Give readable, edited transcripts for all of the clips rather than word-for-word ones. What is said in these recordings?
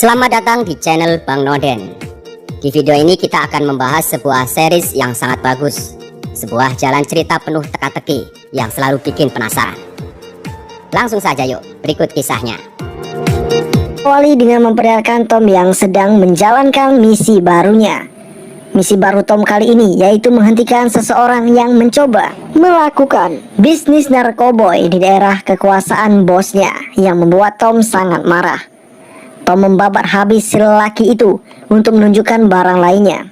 Selamat datang di channel Bang Noden. Di video ini kita akan membahas sebuah series yang sangat bagus, sebuah jalan cerita penuh teka-teki yang selalu bikin penasaran. Langsung saja yuk, berikut kisahnya. Awali dengan memperlihatkan Tom yang sedang menjalankan misi barunya. Misi baru Tom kali ini yaitu menghentikan seseorang yang mencoba melakukan bisnis narkoboy di daerah kekuasaan bosnya, yang membuat Tom sangat marah. Tom membabat habis si lelaki itu untuk menunjukkan barang lainnya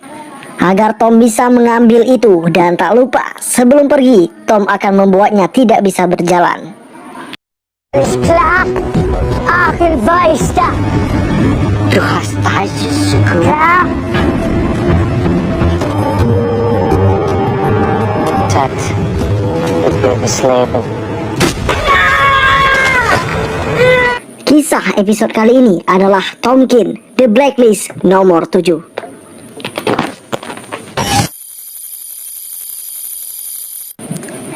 agar Tom bisa mengambil itu, dan tak lupa sebelum pergi Tom akan membuatnya tidak bisa berjalan. Kisah episode kali ini adalah Tom Kin, The Blacklist nomor 7.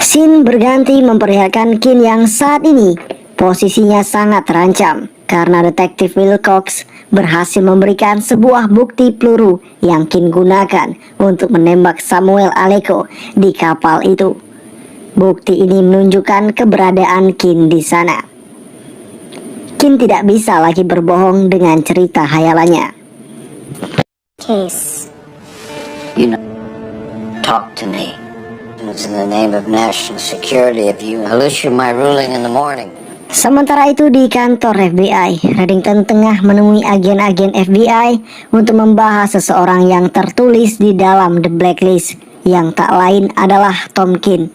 Scene berganti memperlihatkan Kin yang saat ini posisinya sangat terancam karena detektif Wilcox berhasil memberikan sebuah bukti peluru yang Kin gunakan untuk menembak Samuel Aleko di kapal itu. Bukti ini menunjukkan keberadaan Kin di sana. Kin tidak bisa lagi berbohong dengan cerita hayalannya. Case. You know, talk to me. It's in the name of national security if you issue my ruling in the morning. Sementara itu di kantor FBI, Reddington tengah menemui agen-agen FBI untuk membahas seseorang yang tertulis di dalam The Blacklist, yang tak lain adalah Tom Kin.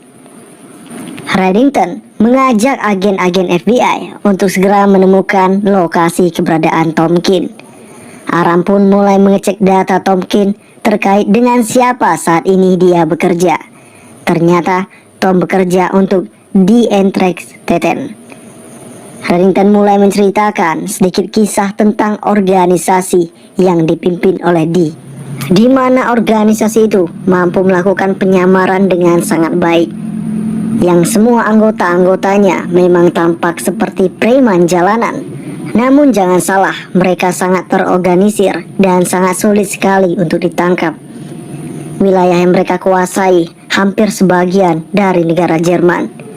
Reddington mengajak agen-agen FBI untuk segera menemukan lokasi keberadaan Tom Kin. Aram pun mulai mengecek data Tom Kin terkait dengan siapa saat ini dia bekerja. Ternyata Tom bekerja untuk The Anthrax Titan. Reddington mulai menceritakan sedikit kisah tentang organisasi yang dipimpin oleh D, di mana organisasi itu mampu melakukan penyamaran dengan sangat baik, yang semua anggota-anggotanya memang tampak seperti preman jalanan. Namun jangan salah, mereka sangat terorganisir dan sangat sulit sekali untuk ditangkap. Wilayah yang mereka kuasai hampir sebagian dari negara Jerman.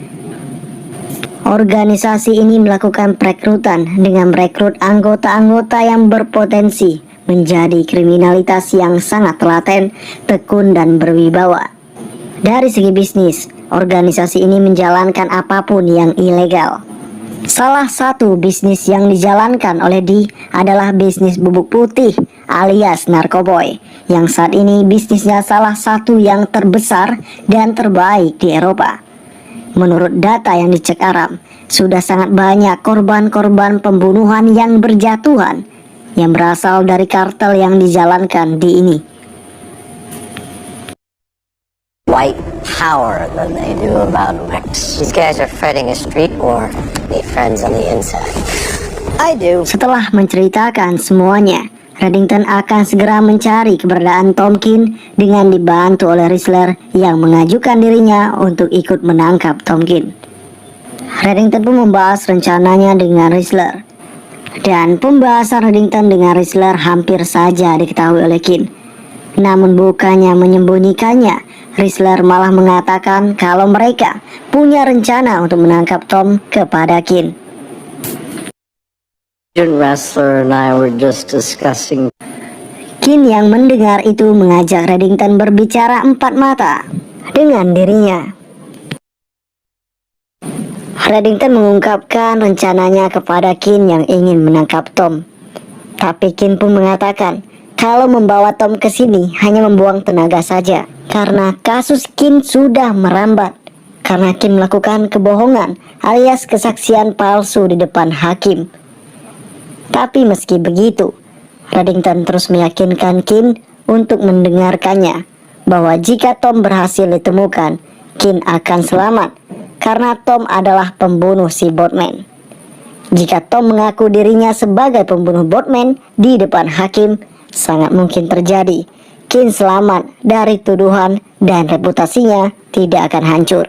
Organisasi ini melakukan perekrutan dengan merekrut anggota-anggota yang berpotensi menjadi kriminalitas yang sangat telaten, tekun, dan berwibawa. Dari segi bisnis, organisasi ini menjalankan apapun yang ilegal. Salah satu bisnis yang dijalankan oleh D adalah bisnis bubuk putih alias narkoboy, yang saat ini bisnisnya salah satu yang terbesar dan terbaik di Eropa. Menurut data yang dicek Aram, sudah sangat banyak korban-korban pembunuhan yang berjatuhan yang berasal dari kartel yang dijalankan D ini. White power than they do about Rex. These guys are fighting a street war. Need friends on the inside. I do. Setelah menceritakan semuanya, Reddington akan segera mencari keberadaan Tom Kin dengan dibantu oleh Rissler yang mengajukan dirinya untuk ikut menangkap Tom Kin. Reddington pun membahas rencananya dengan Rissler, dan pembahasan Reddington dengan Rissler hampir saja diketahui oleh Kin. Namun bukannya menyembunyikannya, Rissler malah mengatakan kalau mereka punya rencana untuk menangkap Tom kepada Kin. Rissler and I were just discussing. Kin yang mendengar itu mengajak Reddington berbicara empat mata dengan dirinya. Reddington mengungkapkan rencananya kepada Kin yang ingin menangkap Tom. Tapi Kin pun mengatakan kalau membawa Tom ke sini hanya membuang tenaga saja, karena kasus Kin sudah merambat karena Kin melakukan kebohongan alias kesaksian palsu di depan hakim. Tapi meski begitu, Reddington terus meyakinkan Kin untuk mendengarkannya bahwa jika Tom berhasil ditemukan, Kin akan selamat karena Tom adalah pembunuh si Boatman. Jika Tom mengaku dirinya sebagai pembunuh Boatman di depan hakim, sangat mungkin terjadi. Kin selamat dari tuduhan dan reputasinya tidak akan hancur.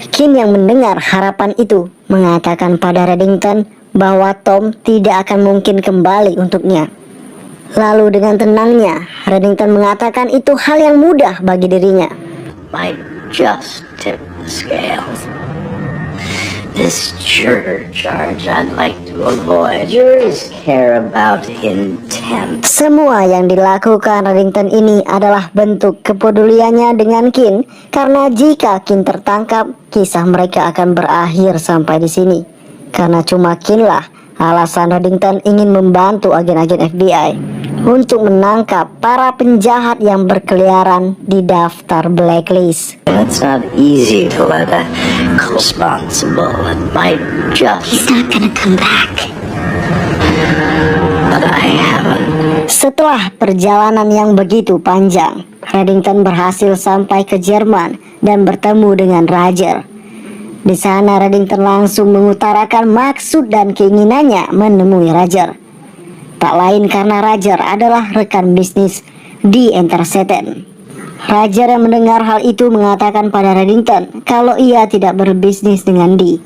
Kin yang mendengar harapan itu mengatakan pada Reddington bahwa Tom tidak akan mungkin kembali untuknya. Lalu dengan tenangnya, Reddington mengatakan itu hal yang mudah bagi dirinya. Might just tip the scales. This juror charge I'd like to avoid. Juries care about intent. Semua yang dilakukan Reddington ini adalah bentuk kepeduliannya dengan Kin, karena jika Kin tertangkap, kisah mereka akan berakhir sampai di sini. Karena cuma Kin lah alasan Reddington ingin membantu agen-agen FBI untuk menangkap para penjahat yang berkeliaran di daftar blacklist. It's not easy to let a responsible and might just. He's not gonna come back. But I haven't. Setelah perjalanan yang begitu panjang, Reddington berhasil sampai ke Jerman dan bertemu dengan Roger. Di sana Reddington langsung mengutarakan maksud dan keinginannya menemui Roger. Tak lain karena Roger adalah rekan bisnis di Intercept. Roger yang mendengar hal itu mengatakan pada Reddington kalau ia tidak berbisnis dengan Dee.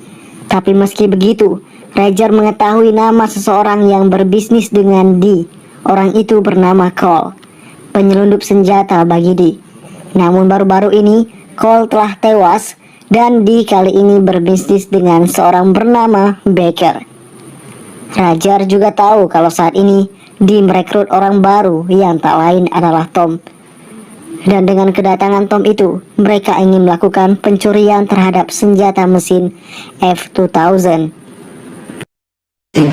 Tapi meski begitu, Roger mengetahui nama seseorang yang berbisnis dengan Dee. Orang itu bernama Cole, penyelundup senjata bagi Dee. Namun baru-baru ini Cole telah tewas dan Dee kali ini berbisnis dengan seorang bernama Baker. Roger juga tahu kalau saat ini Dee merekrut orang baru yang tak lain adalah Tom. Dan dengan kedatangan Tom itu, mereka ingin melakukan pencurian terhadap senjata mesin F-2000.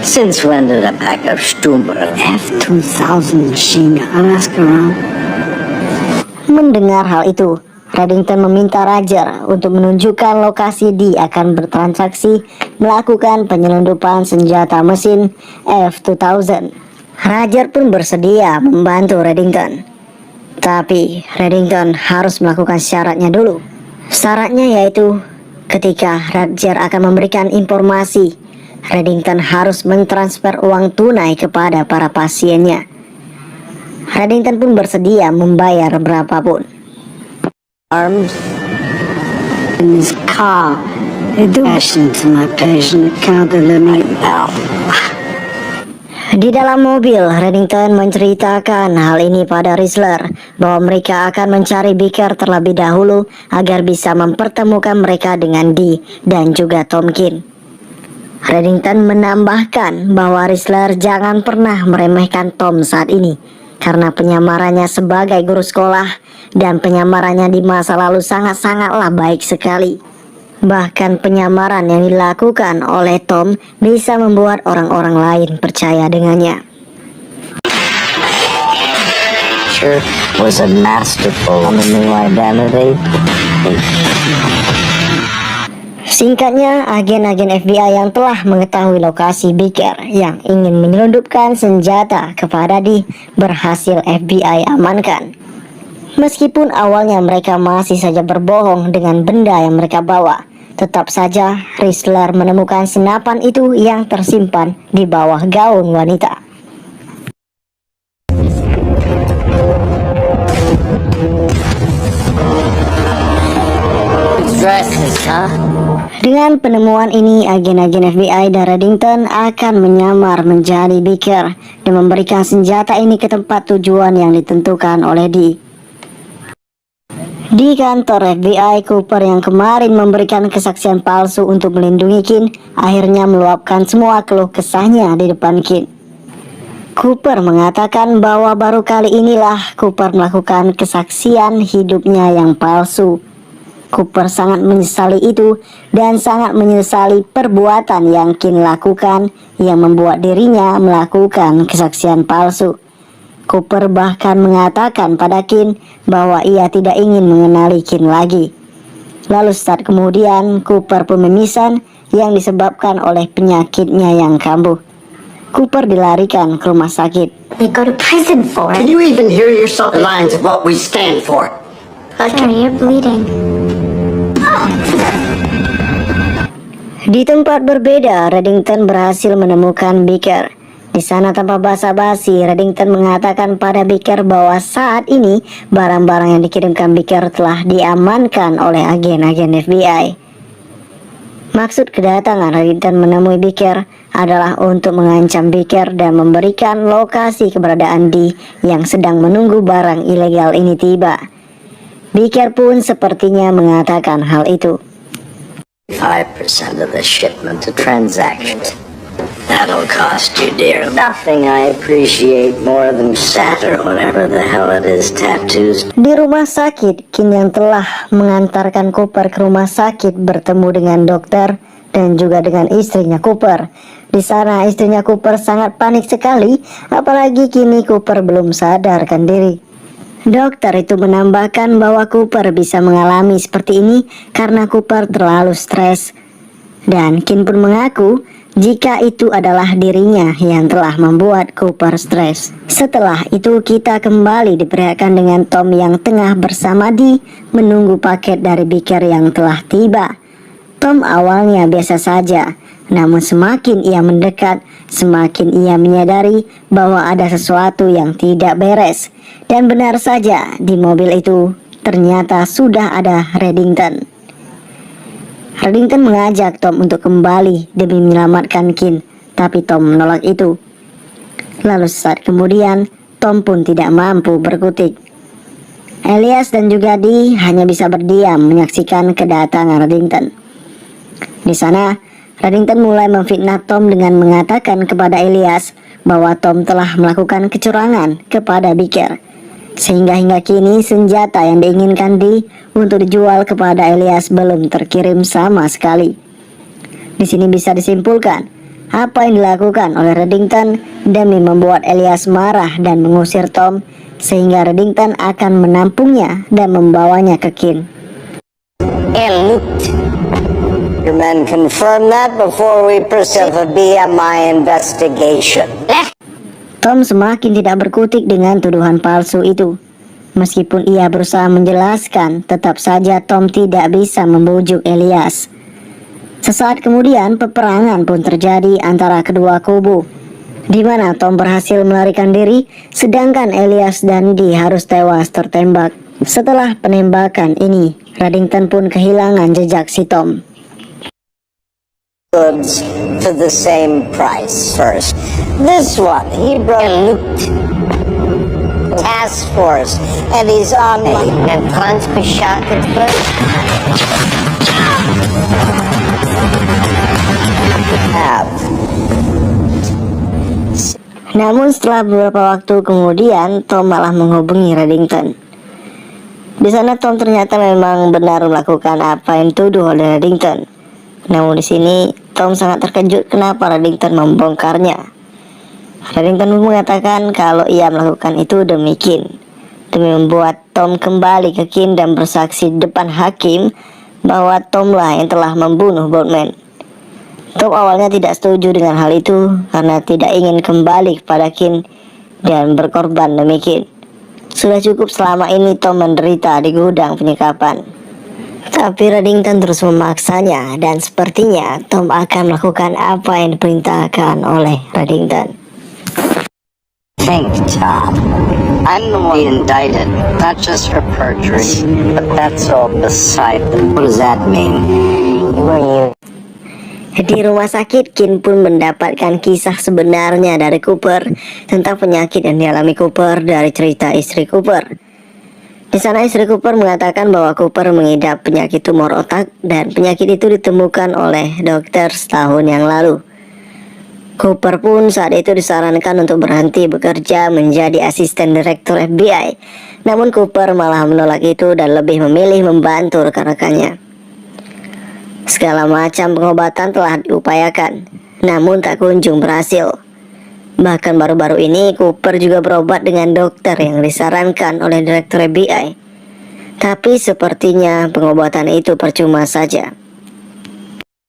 Since when did a pack of Stuber F-2000 machine gun ask around? Mendengar hal itu, Reddington meminta Roger untuk menunjukkan lokasi Dee akan bertransaksi melakukan penyelundupan senjata mesin F-2000. Roger pun bersedia membantu Reddington. Tapi Reddington harus melakukan syaratnya dulu. Syaratnya yaitu ketika Roger akan memberikan informasi, Reddington harus mentransfer uang tunai kepada para pasiennya. Reddington pun bersedia membayar berapapun. arms? In this car, they do passion to my patient, can't let me Now, Di dalam mobil, Reddington menceritakan hal ini pada Risler bahwa mereka akan mencari Baker terlebih dahulu agar bisa mempertemukan mereka dengan Dee dan juga Tomkin. Reddington menambahkan bahwa Risler jangan pernah meremehkan Tom saat ini karena penyamarannya sebagai guru sekolah dan penyamarannya di masa lalu sangat-sangatlah baik sekali. Bahkan penyamaran yang dilakukan oleh Tom bisa membuat orang-orang lain percaya dengannya. sure was a masterful on the new identity. Singkatnya, agen-agen FBI yang telah mengetahui lokasi Baker yang ingin menyelundupkan senjata kepada Dee berhasil FBI amankan. Meskipun awalnya mereka masih saja berbohong dengan benda yang mereka bawa, tetap saja Risler menemukan senapan itu yang tersimpan di bawah gaun wanita. Dresses, huh? Dengan penemuan ini, agen-agen FBI dan Reddington akan menyamar menjadi Baker dan memberikan senjata ini ke tempat tujuan yang ditentukan oleh Dee. Di kantor FBI, Cooper yang kemarin memberikan kesaksian palsu untuk melindungi Kin, akhirnya meluapkan semua keluh kesahnya di depan Kin. Cooper mengatakan bahwa baru kali inilah Cooper melakukan kesaksian hidupnya yang palsu. Cooper sangat menyesali itu dan sangat menyesali perbuatan yang Kin lakukan yang membuat dirinya melakukan kesaksian palsu. Cooper bahkan mengatakan pada Kin bahwa ia tidak ingin mengenali Kin lagi. Lalu saat kemudian Cooper pun memisan yang disebabkan oleh penyakitnya yang kambuh. Cooper dilarikan ke rumah sakit. They go to prison for Can it. you even hear yourself? The lines of what we stand for. Sorry, you're bleeding. Di tempat berbeda, Reddington berhasil menemukan Baker. Di sana tanpa basa-basi, Reddington mengatakan pada Beaker bahwa saat ini barang-barang yang dikirimkan Beaker telah diamankan oleh agen-agen FBI. Maksud kedatangan Reddington menemui Beaker adalah untuk mengancam Beaker dan memberikan lokasi keberadaan Dee yang sedang menunggu barang ilegal ini tiba. Beaker pun sepertinya mengatakan hal itu. 5% of the shipment to transactions. That'll cost you dear. Nothing I appreciate more than sat or whatever the hell it is tattoos. Di rumah sakit, Kin yang telah mengantarkan Cooper ke rumah sakit bertemu dengan dokter dan juga dengan istrinya Cooper. Di sana istrinya Cooper sangat panik sekali, apalagi kini Cooper belum sadarkan diri. Dokter itu menambahkan bahwa Cooper bisa mengalami seperti ini karena Cooper terlalu stres. Dan Kin pun mengaku jika itu adalah dirinya yang telah membuat Cooper stres. Setelah itu kita kembali diperlihatkan dengan Tom yang tengah bersama Dee menunggu paket dari Beaker yang telah tiba. Tom awalnya biasa saja, namun semakin ia mendekat, semakin ia menyadari bahwa ada sesuatu yang tidak beres. Dan benar saja, di mobil itu ternyata sudah ada Reddington. Reddington mengajak Tom untuk kembali demi menyelamatkan Kin, tapi Tom menolak itu. Lalu sesaat kemudian, Tom pun tidak mampu berkutik. Elias dan juga Dee hanya bisa berdiam menyaksikan kedatangan Reddington. Di sana, Reddington mulai memfitnah Tom dengan mengatakan kepada Elias bahwa Tom telah melakukan kecurangan kepada Beaker. Sehingga hingga kini senjata yang diinginkan Dee untuk dijual kepada Elias belum terkirim sama sekali. Di sini bisa disimpulkan apa yang dilakukan oleh Reddington demi membuat Elias marah dan mengusir Tom, sehingga Reddington akan menampungnya dan membawanya ke Kin. Your men confirm that before we proceed with the BMI investigation. Tom semakin tidak berkutik dengan tuduhan palsu itu. Meskipun ia berusaha menjelaskan, tetap saja Tom tidak bisa membujuk Elias. Sesaat kemudian peperangan pun terjadi antara kedua kubu, di mana Tom berhasil melarikan diri, sedangkan Elias dan Dee harus tewas tertembak. Setelah penembakan ini, Reddington pun kehilangan jejak si Tom. Goods for the same price first. This one, he brought task force, and he's on my Namun setelah beberapa waktu kemudian, Tom malah menghubungi Reddington. Di sana Tom ternyata memang benar melakukan apa yang dituduh oleh Reddington. Namun di sini Tom sangat terkejut kenapa Reddington membongkarnya. Reddington mengatakan kalau ia melakukan itu demi Kin, demi membuat Tom kembali ke Kin dan bersaksi di depan hakim bahwa Tom lah yang telah membunuh Boatman. Tom awalnya tidak setuju dengan hal itu karena tidak ingin kembali kepada Kin dan berkorban demi Kin. Sudah cukup selama ini Tom menderita di gudang penyekapan. Tapi Reddington terus memaksanya dan sepertinya Tom akan melakukan apa yang diperintahkan oleh Reddington. Think, Tom. I'm the one indicted, not just for perjury, but that's all beside them. What does that mean? Di rumah sakit, Kin pun mendapatkan kisah sebenarnya dari Cooper tentang penyakit yang dialami Cooper dari cerita istri Cooper. Di sana istri Cooper mengatakan bahwa Cooper mengidap penyakit tumor otak dan penyakit itu ditemukan oleh dokter setahun yang lalu. Cooper pun saat itu disarankan untuk berhenti bekerja menjadi asisten direktur FBI. Namun Cooper malah menolak itu dan lebih memilih membantu rekan-rekannya. Segala macam pengobatan telah diupayakan, namun tak kunjung berhasil. Bahkan baru-baru ini Cooper juga berobat dengan dokter yang disarankan oleh direktur FBI. Tapi sepertinya pengobatan itu percuma saja.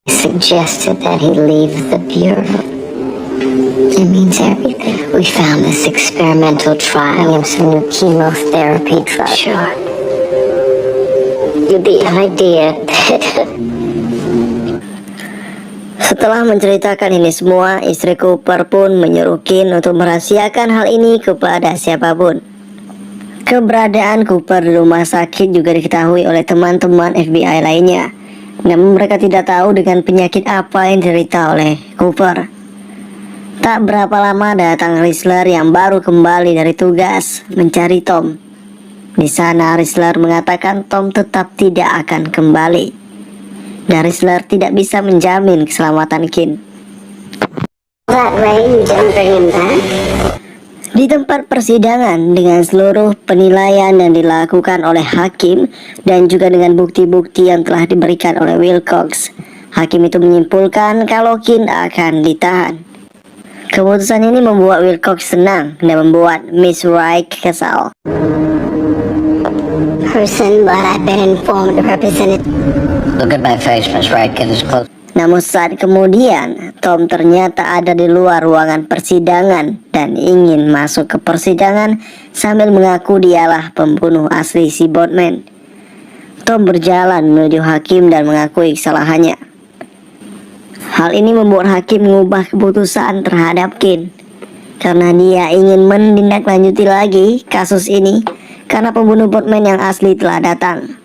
Suggested that he leave the Bureau. It means everything. We found this experimental trial of some new chemotherapy drug. Sure. The idea that Setelah menceritakan ini semua, istri Cooper pun menyuruh Kin untuk merahasiakan hal ini kepada siapapun. Keberadaan Cooper di rumah sakit juga diketahui oleh teman-teman FBI lainnya. Namun mereka tidak tahu dengan penyakit apa yang diderita oleh Cooper. Tak berapa lama datang Risler yang baru kembali dari tugas mencari Tom. Di sana Risler mengatakan Tom tetap tidak akan kembali. Dan Risler tidak bisa menjamin keselamatan Kin. That way you didn't bring him back? Di tempat persidangan dengan seluruh penilaian yang dilakukan oleh hakim dan juga dengan bukti-bukti yang telah diberikan oleh Wilcox, hakim itu menyimpulkan kalau Kin akan ditahan. Keputusan ini membuat Wilcox senang dan membuat Miss Wright kesal. Person, but I've been informed to represent it. Look at my face, Miss Wright. Get as close. Namun saat kemudian, Tom ternyata ada di luar ruangan persidangan dan ingin masuk ke persidangan sambil mengaku dialah pembunuh asli si Boatman. Tom berjalan menuju hakim dan mengakui kesalahannya. Hal ini membuat hakim mengubah keputusan terhadap Kin, karena dia ingin menindaklanjuti lagi kasus ini karena pembunuh Boatman yang asli telah datang.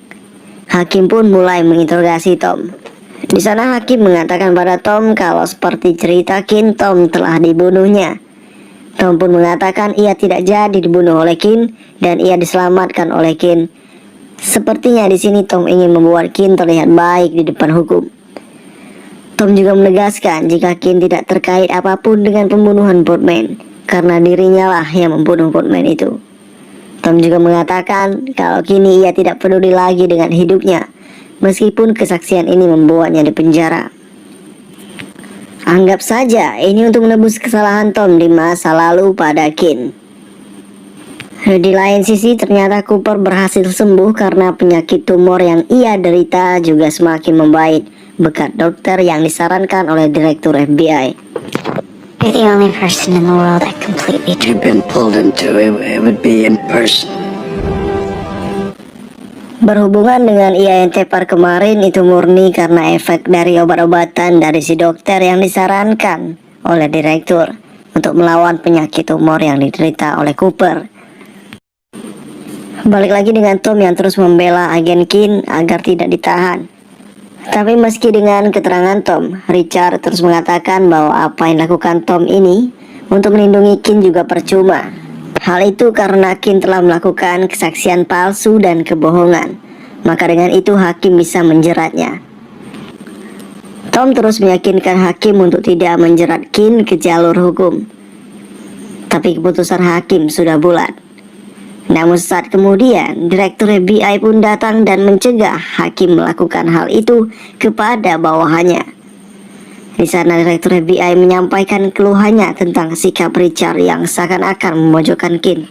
Hakim pun mulai menginterogasi Tom. Di sana hakim mengatakan pada Tom kalau seperti cerita Kin, Tom telah dibunuhnya. Tom pun mengatakan ia tidak jadi dibunuh oleh Kin dan ia diselamatkan oleh Kin. Sepertinya di sini Tom ingin membuat Kin terlihat baik di depan hukum. Tom juga menegaskan jika Kin tidak terkait apapun dengan pembunuhan Boatman, karena dirinya lah yang membunuh Boatman itu. Tom juga mengatakan kalau kini ia tidak peduli lagi dengan hidupnya, meskipun kesaksian ini membuatnya dipenjara. Anggap saja ini untuk menebus kesalahan Tom di masa lalu pada Kin. Di lain sisi, ternyata Cooper berhasil sembuh karena penyakit tumor yang ia derita juga semakin membaik berkat dokter yang disarankan oleh Direktur FBI. You're the only person in the world that completely You've been pulled into it would be in person. Berhubungan dengan ia yang tepar kemarin itu murni karena efek dari obat-obatan dari si dokter yang disarankan oleh direktur untuk melawan penyakit tumor yang diderita oleh Cooper. Balik lagi dengan Tom yang terus membela agen Kin agar tidak ditahan. Tapi meski dengan keterangan Tom, Richard terus mengatakan bahwa apa yang dilakukan Tom ini untuk melindungi Kin juga percuma. Hal itu karena Kin telah melakukan kesaksian palsu dan kebohongan. Maka dengan itu hakim bisa menjeratnya. Tom terus meyakinkan hakim untuk tidak menjerat Kin ke jalur hukum. Tapi keputusan hakim sudah bulat. Namun saat kemudian, Direktur FBI pun datang dan mencegah hakim melakukan hal itu kepada bawahannya. Di sana Direktur FBI menyampaikan keluhannya tentang sikap Richard yang seakan-akan memojokkan Kin.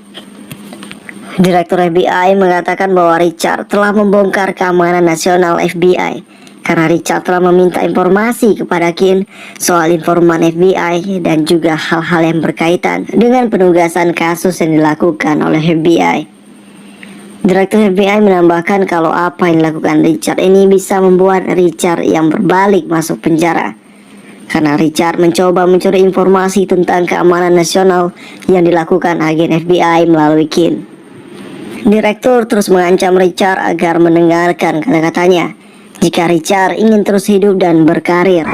Direktur FBI mengatakan bahwa Richard telah membongkar keamanan nasional FBI karena Richard telah meminta informasi kepada Kin soal informan FBI dan juga hal-hal yang berkaitan dengan penugasan kasus yang dilakukan oleh FBI. Direktur FBI menambahkan kalau apa yang dilakukan Richard ini bisa membuat Richard yang berbalik masuk penjara, karena Richard mencoba mencuri informasi tentang keamanan nasional yang dilakukan agen FBI melalui Kin. Direktur terus mengancam Richard agar mendengarkan kata-katanya jika Richard ingin terus hidup dan berkarir.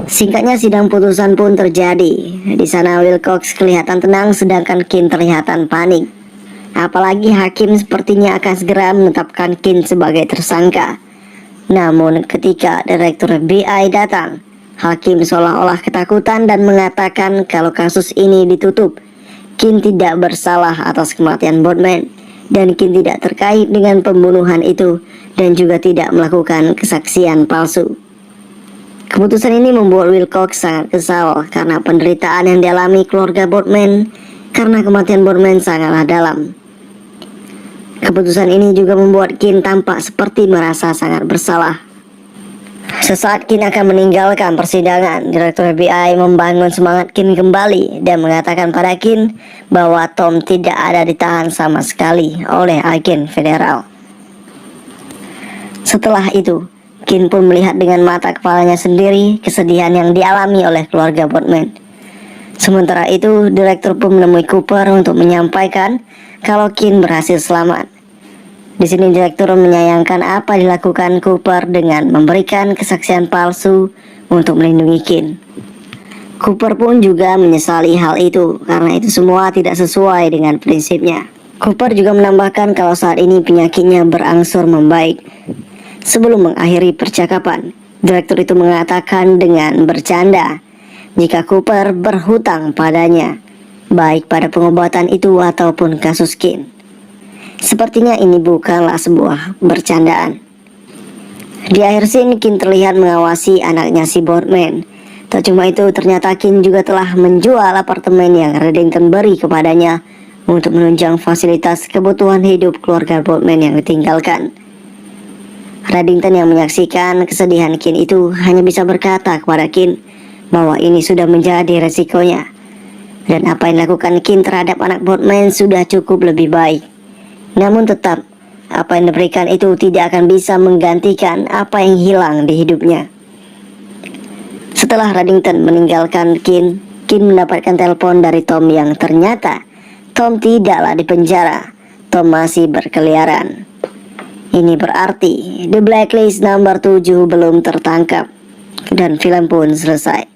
Singkatnya sidang putusan pun terjadi. Di sana Wilcox kelihatan tenang sedangkan Kin terlihatan panik. Apalagi hakim sepertinya akan segera menetapkan Kin sebagai tersangka. Namun ketika Direktur FBI datang, hakim seolah-olah ketakutan dan mengatakan kalau kasus ini ditutup. Kin tidak bersalah atas kematian Boatman dan Kin tidak terkait dengan pembunuhan itu dan juga tidak melakukan kesaksian palsu. Keputusan ini membuat Wilcox sangat kesal karena penderitaan yang dialami keluarga Boatman karena kematian Boatman sangatlah dalam. Keputusan ini juga membuat Kin tampak seperti merasa sangat bersalah. Sesaat Kin akan meninggalkan persidangan, Direktur FBI membangun semangat Kin kembali dan mengatakan pada Kin bahwa Tom tidak ada ditahan sama sekali oleh agen federal. Setelah itu, Kin pun melihat dengan mata kepalanya sendiri kesedihan yang dialami oleh keluarga Boardman. Sementara itu, direktur pun menemui Cooper untuk menyampaikan kalau Kin berhasil selamat. Di sini direktur menyayangkan apa dilakukan Cooper dengan memberikan kesaksian palsu untuk melindungi Kin. Cooper pun juga menyesali hal itu karena itu semua tidak sesuai dengan prinsipnya. Cooper juga menambahkan kalau saat ini penyakitnya berangsur membaik. Sebelum mengakhiri percakapan, direktur itu mengatakan dengan bercanda jika Cooper berhutang padanya, baik pada pengobatan itu ataupun kasus Kin. Sepertinya ini bukanlah sebuah bercandaan. Di akhir scene, Kin terlihat mengawasi anaknya si Boardman. Tak cuma itu, ternyata Kin juga telah menjual apartemen yang Reddington beri kepadanya untuk menunjang fasilitas kebutuhan hidup keluarga Boardman yang ditinggalkan. Reddington yang menyaksikan kesedihan Kin itu hanya bisa berkata kepada Kin bahwa ini sudah menjadi resikonya, dan apa yang dilakukan Kin terhadap anak Boardman sudah cukup lebih baik. Namun tetap, apa yang diberikan itu tidak akan bisa menggantikan apa yang hilang di hidupnya. Setelah Reddington meninggalkan Kin mendapatkan telepon dari Tom yang ternyata Tom tidaklah di penjara. Tom masih berkeliaran. Ini berarti The Blacklist nomor 7 belum tertangkap dan film pun selesai.